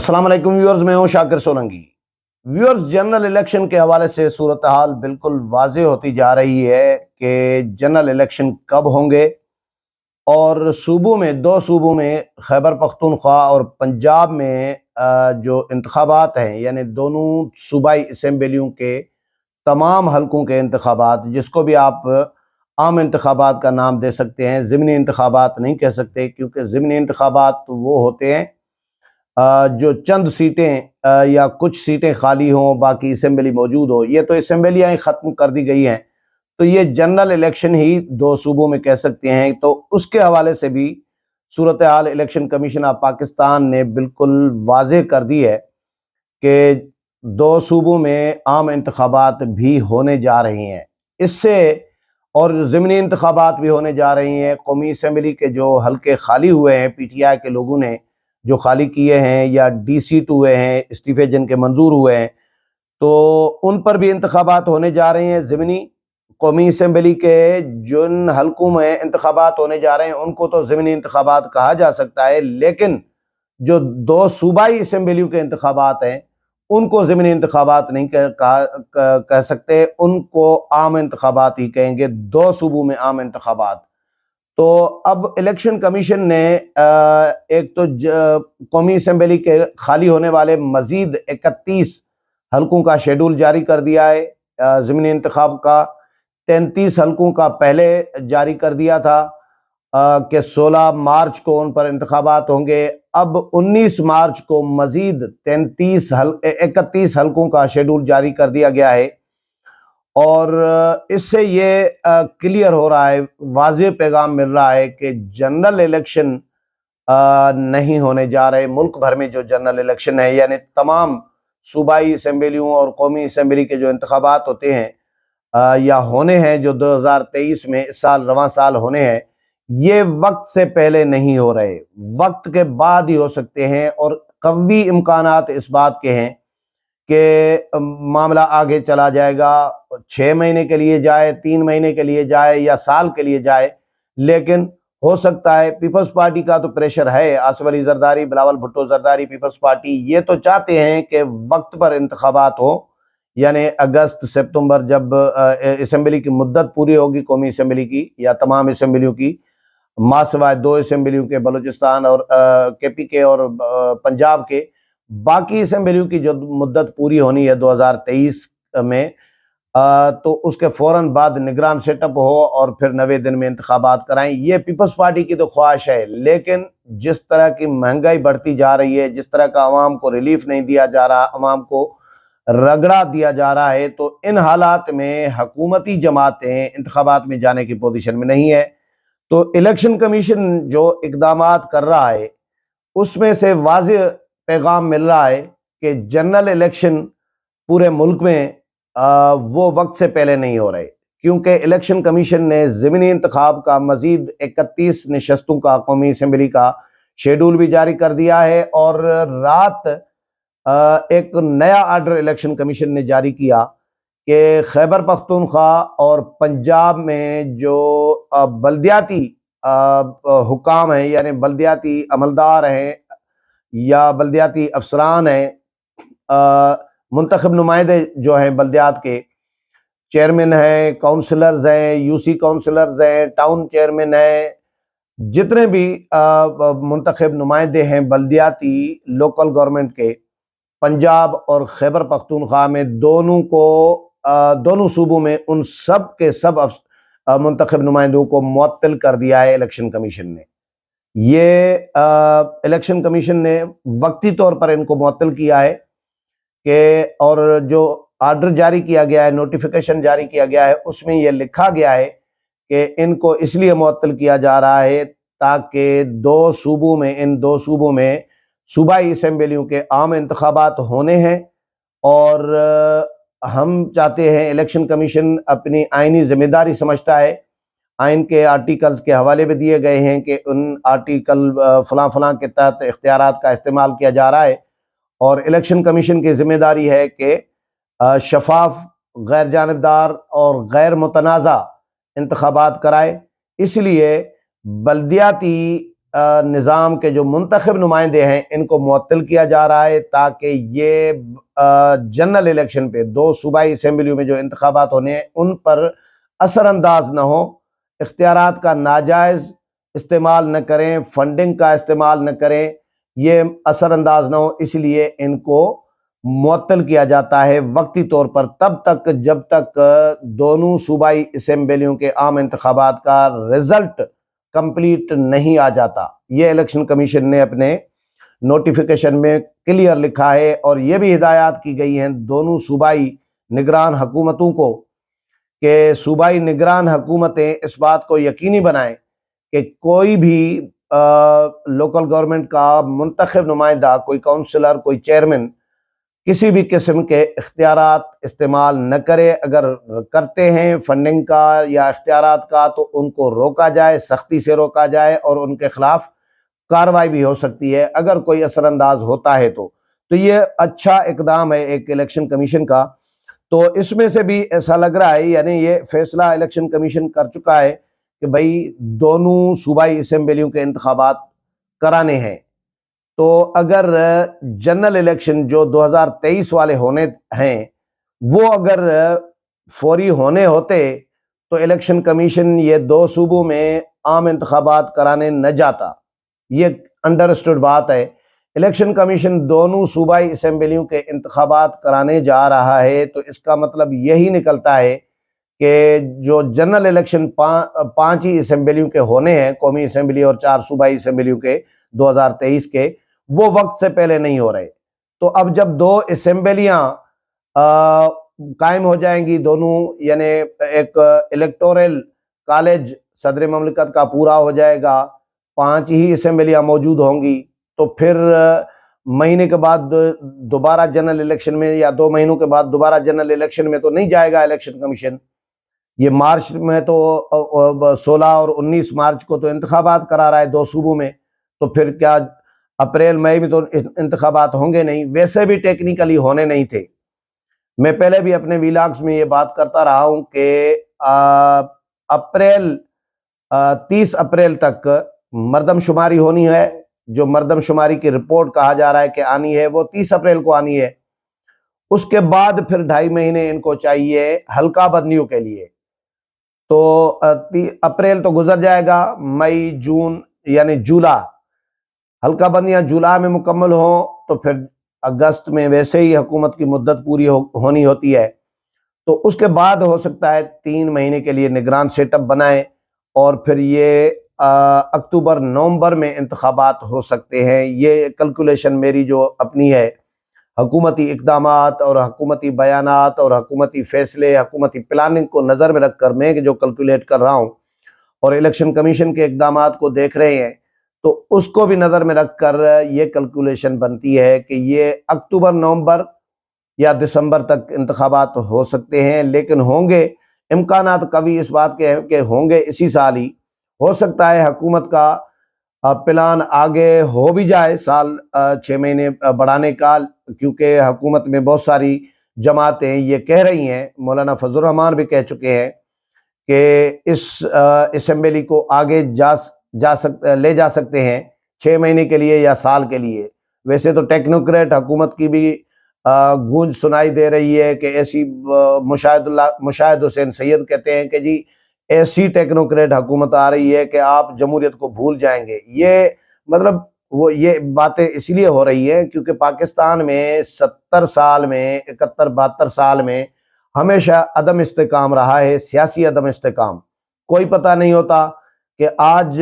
अस्सलाम वालेकुम व्यूअर्स, मैं हूं Shakir Solanki. Viewers, general election के हवाले से सूरत हाल बिल्कुल वाज़ेह होती जा रही है कि जनरल इलेक्शन कब होंगे और सूबों में, दो सूबों में खैबर पख्तूनख्वा और पंजाब में जो इंतखाबात हैं, यानी दोनों सूबाई असम्बलियों के तमाम हलकों के इंतखाबात, जिसको भी आप आम इंतखाबात का नाम दे सकते हैं, ज़िमनी इंतखाबात नहीं कह सकते, क्योंकि ज़िमनी इंतखाबात वो होते हैं जो चंद सीटें या कुछ सीटें खाली हों, बाकी असेंबली मौजूद हो। ये तो असेंबलियाँ ही ख़त्म कर दी गई हैं, तो ये जनरल इलेक्शन ही दो सूबों में कह सकते हैं। तो उसके हवाले से भी सूरत हाल इलेक्शन कमीशन ऑफ पाकिस्तान ने बिल्कुल वाज़ेह कर दी है कि दो सूबों में आम इंतखाबात भी होने जा रही हैं। इससे और ज़िमनी इंतखाबात भी होने जा रही हैं। कौमी असम्बली के जो हल्के खाली हुए हैं, पीटीआई के लोगों ने जो खाली किए हैं या डी-सीट हुए हैं, इस्तीफ़े जिनके मंजूर हुए हैं, तो उन पर भी इंतखाबात होने जा रहे हैं। ज़िमनी कौमी असम्बली के जिन हलकों में इंतखाबात होने जा रहे हैं, उनको तो ज़िमनी इंतखाबात कहा जा सकता है, लेकिन जो दो सूबाई असम्बलियों के इंतखाबात हैं, उनको ज़िमनी इंतखाबात नहीं कह सकते, उनको आम इंतखाबात ही कहेंगे, दो सूबों में आम इंतखाबात। तो अब इलेक्शन कमीशन ने एक तो कौमी असम्बली के खाली होने वाले मजीद 31 हलकों का शेड्यूल जारी कर दिया है। ज़िमनी इंतखाब का 33 हलकों का पहले जारी कर दिया था कि 16 मार्च को उन पर इंतखाबात होंगे। अब 19 मार्च को मजीद 31 हलकों का शेड्यूल जारी कर दिया गया है और इससे ये क्लियर हो रहा है, वाज़ेह पैगाम मिल रहा है कि जनरल इलेक्शन नहीं होने जा रहे। मुल्क भर में जो जनरल इलेक्शन है, यानी तमाम सूबाई असम्बलियों और कौमी असम्बली के जो इंतखाबात होते हैं या होने हैं, जो 2023 में इस साल रवां साल होने हैं, ये वक्त से पहले नहीं हो रहे, वक्त के बाद ही हो सकते हैं। और कवी इम्कानात इस बात के हैं कि मामला आगे चला जाएगा, 6 महीने के लिए जाए, 3 महीने के लिए जाए या साल के लिए जाए, लेकिन हो सकता है। पीपल्स पार्टी का तो प्रेशर है, आसिफ अली जरदारी, बिलावल भुट्टो जरदारी, पीपल्स पार्टी ये तो चाहते हैं कि वक्त पर इंतखाबात हो, यानी अगस्त सितंबर जब असम्बली की मुद्दत पूरी होगी, कौमी असम्बली की या तमाम असम्बलियों की, माँ सिवाय दो असम्बलियों के, बलूचिस्तान और केपी के और पंजाब के, बाकी असम्बलियों की जो मुद्दत पूरी होनी है 2023 में, तो उसके फ़ौरन बाद निगरान सेटअप हो और फिर 90 दिन में इंतखाबात कराएं। ये पीपल्स पार्टी की तो ख्वाहिश है, लेकिन जिस तरह की महंगाई बढ़ती जा रही है, जिस तरह का आवाम को रिलीफ नहीं दिया जा रहा, आवाम को रगड़ा दिया जा रहा है, तो इन हालात में हुकूमती जमातें इंतखाबात में जाने की पोजीशन में नहीं है। तो इलेक्शन कमीशन जो इकदामात कर रहा है, उसमें से वाज़ेह पैगाम मिल रहा है कि जनरल इलेक्शन पूरे मुल्क में वो वक्त से पहले नहीं हो रहे, क्योंकि इलेक्शन कमीशन ने ज़िमनी इंतखाब का मजीद 31 नशस्तों का कौमी असम्बली का शेड्यूल भी जारी कर दिया है। और रात एक नया आर्डर इलेक्शन कमीशन ने जारी किया कि खैबर पख्तूनख्वा और पंजाब में जो बल्दियाती हुकाम हैं, यानी बल्दियाती अमलदार हैं या बल्दियाती अफसरान हैं, मुंतखब नुमाइंदे जो हैं, बल्दियात के चेयरमैन हैं, काउंसलर्स हैं, यूसी काउंसलर्स हैं, टाउन चेयरमैन हैं, जितने भी मुंतखब नुमाइंदे हैं बल्दियाती लोकल गवर्नमेंट के, पंजाब और खैबर पख्तूनख्वा में, दोनों को दोनों सूबों में उन सब के सब मुंतखब नुमाइंदों को मुअत्तल कर दिया है इलेक्शन कमीशन ने। ये इलेक्शन कमीशन ने वक्ती तौर पर इनको मुअत्तल किया है कि, और जो आर्डर जारी किया गया है, नोटिफिकेशन जारी किया गया है, उसमें यह लिखा गया है कि इनको इसलिए मुअत्तल किया जा रहा है ताकि दो सूबों में, इन दो सूबों में सूबाई असम्बलियों के आम इंतखाबात होने हैं। और हम चाहते हैं, इलेक्शन कमीशन अपनी आइनी जिम्मेदारी समझता है, आइन के आर्टिकल्स के हवाले भी दिए गए हैं कि उन आर्टिकल फलां फलां के तहत इख्तियारात का इस्तेमाल किया जा रहा है, और इलेक्शन कमीशन की जिम्मेदारी है कि शफाफ, गैर जानबदार और गैर मुतनाज़ा इंतखाबात कराए। इसलिए बल्दियाती निज़ाम के जो मुंतखब नुमाइंदे हैं इनको मुअत्तल किया जा रहा है, ताकि ये जनरल इलेक्शन पे 2 सूबाई असम्बलियों में जो इंतखाबात होने हैं उन पर असरअंदाज न हो, इख्तियारात का नाजायज़ इस्तेमाल न करें, फंडिंग का इस्तेमाल न करें, ये असरअंदाज न हो, इसलिए इनको मुअत्तल किया जाता है वक्ती तौर पर तब तक जब तक दोनों सूबाई असम्बलियों के आम इंतखाबात का रिजल्ट कंप्लीट नहीं आ जाता। ये इलेक्शन कमीशन ने अपने नोटिफिकेशन में क्लियर लिखा है, और ये भी हिदायत की गई हैं दोनों सूबाई निगरान हुकूमतों को कि सूबाई निगरान हुकूमतें इस बात को यकीनी बनाएं कि कोई भी लोकल गवर्नमेंट का मुंतखब नुमाइंदा, कोई काउंसलर, कोई चेयरमैन किसी भी किस्म के इख्तियारात इस्तेमाल न करे। अगर करते हैं फंडिंग का या इख्तियारात का तो उनको रोका जाए, सख्ती से रोका जाए, और उनके खिलाफ कार्रवाई भी हो सकती है अगर कोई असरअंदाज होता है तो ये अच्छा इकदाम है एक इलेक्शन कमीशन का। तो इसमें से भी ऐसा लग रहा है, यानी ये फैसला इलेक्शन कमीशन कर चुका है कि भाई दोनों सूबाई असम्बलियों के इंतखाबात कराने हैं। तो अगर जनरल इलेक्शन जो 2023 वाले होने हैं वो अगर फौरी होने होते तो इलेक्शन कमीशन ये 2 सूबों में आम इंतखाबात कराने न जाता। ये अंडरस्टूड बात है। इलेक्शन कमीशन दोनों सूबाई असम्बलियों के इंतखाबात कराने जा रहा है, तो इसका मतलब यही निकलता है कि जो जनरल इलेक्शन 5 ही असम्बलियों के होने हैं, कौमी असम्बली और 4 सूबाई असम्बलियों के 2023 के, वो वक्त से पहले नहीं हो रहे। तो अब जब 2 असम्बलियां कायम हो जाएंगी दोनों, यानी एक इलेक्टोरल कॉलेज सदर ममलिकत का पूरा हो जाएगा, 5 ही असम्बलियां मौजूद होंगी, तो फिर महीने के बाद दोबारा जनरल इलेक्शन में या 2 महीनों के बाद दोबारा जनरल इलेक्शन में तो नहीं जाएगा इलेक्शन कमीशन। ये मार्च में तो 16 और 19 मार्च को तो इंतखाबात करा रहा है 2 सूबों में, तो फिर क्या अप्रैल मई में तो इंतखाबात होंगे नहीं, वैसे भी टेक्निकली होने नहीं थे। मैं पहले भी अपने वीलॉग्स में ये बात करता रहा हूं कि अप्रैल 30 अप्रैल तक मरदमशुमारी होनी है। जो मरदमशुमारी की रिपोर्ट कहा जा रहा है कि आनी है वो 30 अप्रैल को आनी है। उसके बाद फिर 2.5 महीने इनको चाहिए हल्का बदनियों के लिए। तो अप्रैल तो गुजर जाएगा, मई जून यानी जुलाई, हल्का बंदियां जुलाई में मुकम्मल हो तो फिर अगस्त में वैसे ही हुकूमत की मुद्दत पूरी होनी होती है। तो उसके बाद हो सकता है 3 महीने के लिए निगरान सेटअप बनाएं, और फिर ये अक्टूबर नवंबर में इंतखाबात हो सकते हैं। ये कैलकुलेशन मेरी जो अपनी है, हुकूमती इक़दामात और हुकूमती बयानात और हुकूमती फ़ैसले, हुकूमती प्लानिंग को नज़र में रख कर मैं जो कैलकुलेट कर रहा हूँ, और इलेक्शन कमीशन के इक़दामात को देख रहे हैं, तो उसको भी नज़र में रख कर ये कैलकुलेशन बनती है कि ये अक्टूबर नवंबर या दिसंबर तक इंतखाबात हो सकते हैं। लेकिन होंगे, इम्कानात कभी इस बात के हैं कि होंगे इसी साल ही। हो सकता है हुकूमत का प्लान आगे हो भी जाए, साल 6 महीने बढ़ाने का, क्योंकि हुकूमत में बहुत सारी जमातें ये कह रही हैं, मौलाना फजल रहमान भी कह चुके हैं कि इस असम्बली को आगे ले जा सकते हैं 6 महीने के लिए या साल के लिए। वैसे तो टेक्नोक्रेट हुकूमत की भी गूंज सुनाई दे रही है कि ऐसी मुशाहिद हुसैन सैयद कहते हैं कि जी ऐसी टेक्नोक्रेट हुकूमत आ रही है कि आप जमहूरियत को भूल जाएंगे। ये मतलब वो ये बातें इसलिए हो रही हैं क्योंकि पाकिस्तान में 70 साल में, 71-72 साल में हमेशा अदम इस्तेकाम रहा है, सियासी अदम इस्तेकाम। कोई पता नहीं होता कि आज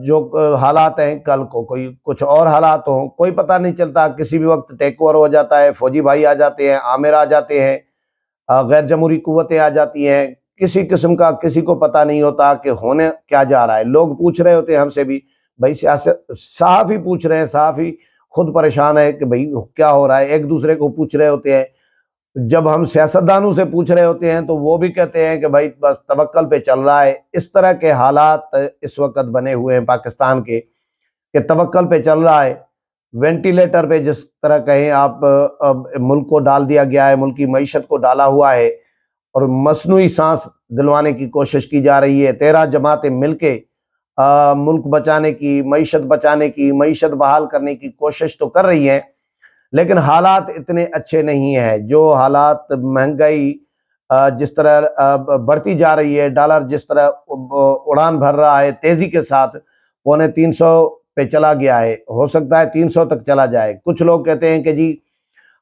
जो हालात हैं कल को कोई कुछ और हालात हों, कोई पता नहीं चलता। किसी भी वक्त टेक ओवर हो जाता है, फौजी भाई आ जाते हैं, आमिर आ जाते हैं, गैर जमहूरी कुव्वतें आ जाती हैं। किसी किस्म का किसी को पता नहीं होता कि होने क्या जा रहा है। लोग पूछ रहे होते हैं हमसे भी, भाई सियासत, साहब ही पूछ रहे हैं, साहब ही खुद परेशान है कि भाई क्या हो रहा है, एक दूसरे को पूछ रहे होते हैं। जब हम सियासतदानों से पूछ रहे होते हैं तो वो भी कहते हैं कि भाई बस तवक्कल पे चल रहा है। इस तरह के हालात इस वक्त बने हुए हैं पाकिस्तान के कि तवक्कल पे चल रहा है। वेंटिलेटर पे जिस तरह कहें आप, मुल्क को डाल दिया गया है, मुल्क की मईशत को डाला हुआ है, और मसनूई सांस दिलवाने की कोशिश की जा रही है। 13 जमातें मिलके मुल्क बचाने की, मईशत बचाने की, मईशत बहाल करने की कोशिश तो कर रही हैं, लेकिन हालात इतने अच्छे नहीं हैं। जो हालात, महंगाई जिस तरह बढ़ती जा रही है, डॉलर जिस तरह उड़ान भर रहा है तेजी के साथ, 250 पे चला गया है, हो सकता है 300 तक चला जाए। कुछ लोग कहते हैं कि जी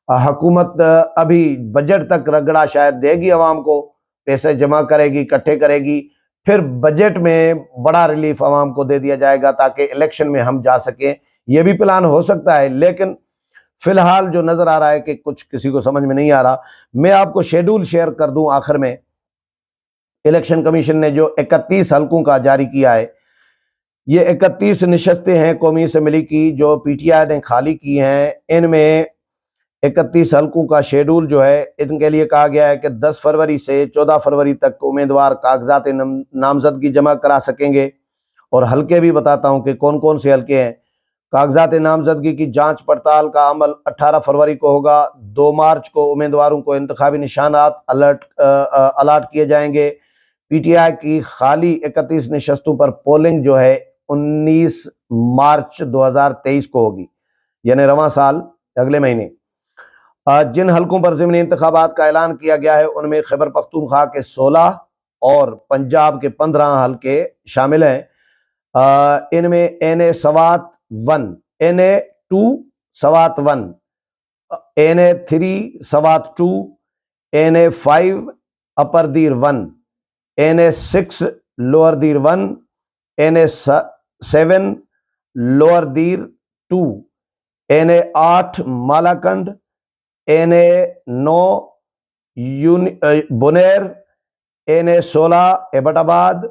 हुकूमत अभी बजट तक रगड़ा शायद देगी, अवाम को पैसे जमा करेगी, इकट्ठे करेगी, फिर बजट में बड़ा रिलीफ अवाम को दे दिया जाएगा ताकि इलेक्शन में हम जा सकें। यह भी प्लान हो सकता है, लेकिन फिलहाल जो नजर आ रहा है कि कुछ किसी को समझ में नहीं आ रहा। मैं आपको शेड्यूल शेयर कर दूं आखिर में। इलेक्शन कमीशन ने जो 31 हलकों का जारी किया है, ये 31 नशस्तें हैं कौमी असम्बली की जो पीटीआई ने खाली की हैं। इनमें 31 हलकों का शेड्यूल जो है, इनके लिए कहा गया है कि 10 फरवरी से 14 फरवरी तक उम्मीदवार कागजात नामजदगी जमा करा सकेंगे। और हलके भी बताता हूं कि कौन कौन से हलके हैं। कागजात नामजदगी की जांच पड़ताल का अमल 18 फरवरी को होगा। 2 मार्च को उम्मीदवारों को इंतखाबी निशानात अलाट किए जाएंगे। पीटीआई की खाली 31 नशस्तों पर पोलिंग जो है 19 मार्च 2023 को होगी, यानी रवां साल अगले महीने। जिन हलकों पर ज़िमनी इंतखाबात का ऐलान किया गया है उनमें खैबर पख्तूनख्वा के 16 और पंजाब के 15 हलके शामिल हैं। इनमें NA Swat 1, NA 2 Swat 1, NA 3 Swat 2, NA 5 अपर दीर 1, NA 6 लोअर दीर 1, NA 7 लोअर दीर 2, NA 8 Malakand, NA 9 Buner, NA 16 Abbottabad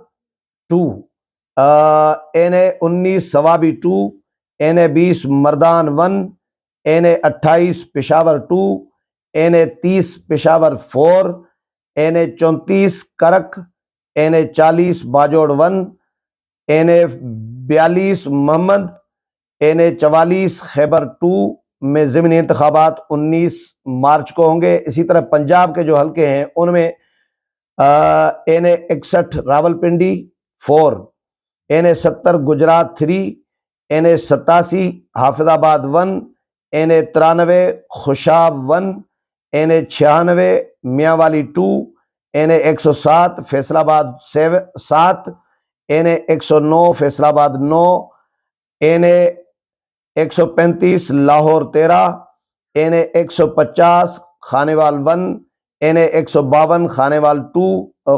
2, NA 19 Swabi 2, NA 20 Mardan 1, NA 28 Peshawar 2, NA 30 Peshawar 4, NA 34 करक, NA 40 Bajaur 1, NA 42 Mohammad, NA 44 Khyber 2 में ज़िमनी इंतखाबात 19 मार्च को होंगे। इसी तरह पंजाब के जो हलके हैं उनमें NA 61 Rawalpindi 4, NA 70 Gujarat 3, NA 87 Hafizabad 1, NA 93 Khushab 1, NA 96 Mianwali 2, NA 107 Faisalabad 7, NA 109 Faisalabad 9, NA 135 Lahore 13, NA 150 Khanewal 1, NA 152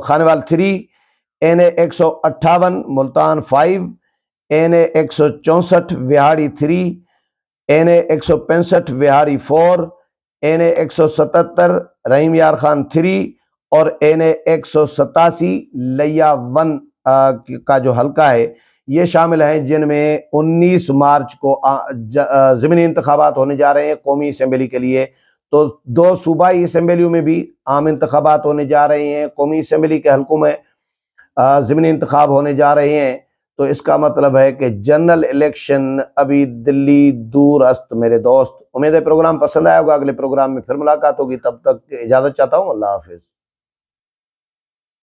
Khanewal 3, NA 158 Multan 5, NA 164 Vehari 3, NA 165 Vehari 4, NA 177 रहीम यार खान 3 और NA 187 लिया 1 का जो हलका है ये शामिल हैं, जिनमें 19 मार्च को ज़िमनी इंतखाबात होने जा रहे हैं कौमी असम्बली के लिए। तो 2 सूबाई असम्बलियों में भी आम इंतखाबात होने जा रहे हैं, कौमी असम्बली के हलकों में ज़िमनी इंतखाब होने जा रहे हैं। तो इसका मतलब है कि जनरल इलेक्शन अभी दिल्ली दूर अस्त मेरे दोस्त। उम्मीद है प्रोग्राम पसंद आया होगा। अगले प्रोग्राम में फिर मुलाकात होगी, तब तक इजाज़त चाहता हूँ। अल्लाह हाफिज़।